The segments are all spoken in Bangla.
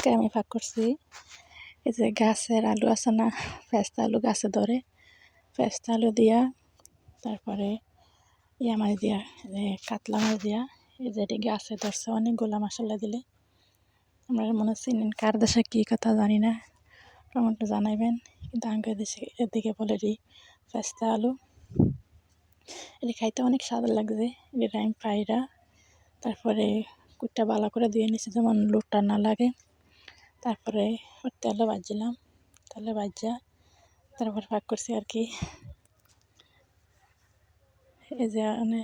আজকে আমি ফাঁক করছি এই যে গাছের আলু আছে না, ফেস্তা আলু গাছে ধরে, ফেস্তা আলু দিয়া তারপরে ইয়া মাছ দিয়া, কাতলা মাছ দিয়া, এই যে এটি গাছে ধরছে অনেকগুলা মশলা দিলে। আমরা মনে হচ্ছে কার দেশে কী কথা জানি না, টমেটো জানাইবেন। কিন্তু আমাদের দেশে এদিকে বলে এটি ফেস্তা আলু। এটি খাইতে অনেক স্বাদ লাগছে। এটা আমি পাইরা তারপরে কুটটা ভালো করে ধুয়ে নিচ্ছি যেমন লোটটা না লাগে। তারপরে তেলে ভাজছিলাম, তেলে ভাজা তারপর ফাঁক করছি আর কি। এই যে মানে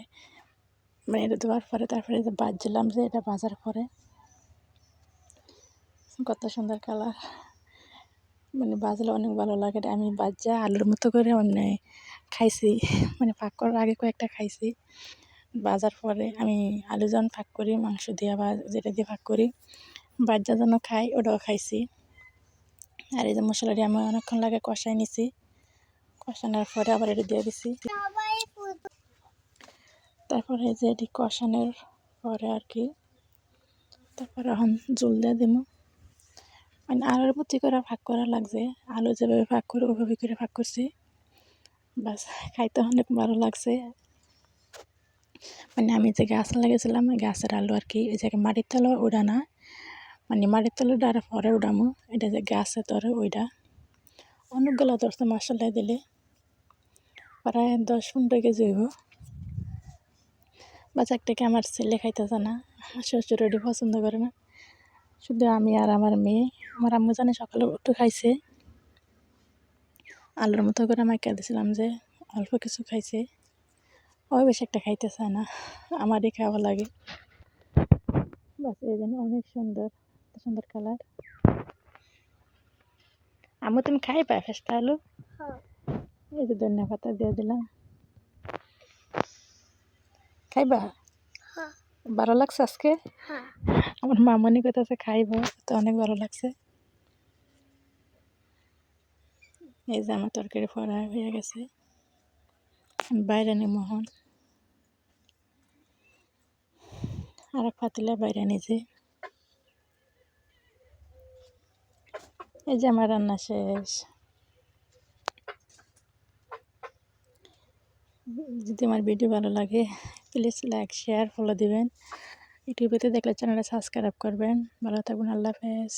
এটা দেওয়ার পরে তারপরে এই যে ভাজছিলাম, যে এটা ভাজার পরে কত সুন্দর কালার, মানে ভাজলে অনেক ভালো লাগে। আমি ভাজা আলুর মতো করে অনেক খাইছি, মানে ফাঁক করার আগে কয়েকটা খাইছি। ভাজার পরে আমি আলু যখন ফাঁক করি মাংস দিয়ে বা যেটা দিয়ে ফাঁক করি, ভাজা যেন খাই ওটাও খাইছি। আর এই যে মশলাটি আমি অনেকক্ষণ লাগে কষাই নিছি, কষানোর পরে আবার এটা দিয়ে দিছি। তারপরে যে এটি কষানোর পরে আর কি, তারপরে এখন জল দিয়ে দিব। মানে আলুর মতো করে ভাগ করা লাগছে, আলু যেভাবে ভাগ করে ওইভাবে করে ভাগ করছি। বাস খাইতে অনেক ভালো লাগছে। মানে আমি যে গাছ লাগিয়েছিলাম গাছের আলু আর কি, এই যে মাটির তলে ওটা না, মানে মাটির তলে ওটার পরে উঠামো, এটা যে গাছে ধরে ওইটা অনেকগুলো ধরছে মশলা দিলে, প্রায় 10-15 কেজি হইব। বাচ্চাটাকে আমার ছেলে খাইতেছে না, আমার শ্বশুর ওটি পছন্দ করে না, শুধু আমি আর আমার মেয়ে। আমার আম্মু জানে সকালে একটু খাইছে, আলুর মতো করে মাইকা দিয়েছিলাম যে অল্প কিছু খাইছে, ওই বেশি একটা খাইতে চায় না, আমারই খাওয়া লাগে। বাস এই জন্য অনেক সুন্দর সুন্দর কালার। আম্মু তুমি খাইবা ফেস্তা আলু? এই যে ধনিয়া পাতা দিয়ে দিলাম, খাইবা? ভালো লাগছে আজকে? আমার মামনি কইতাছে খাইব, তো অনেক ভালো লাগছে। এই যে আমার তরকারি ফড়া হয়ে গেছে, বাইরে নেব এখন। আর এক পাতিলে বাইরে নিয়েছি। এই যে আমার রান্না শেষ। যদি আমার ভিডিও ভালো লাগে প্লিজ লাইক শেয়ার ফলো দিবেন। ইউটিউবেতে দেখলে চ্যানেলটা সাবস্ক্রাইব করবেন। ভালো থাকবেন, আল্লাহ হাফেজ।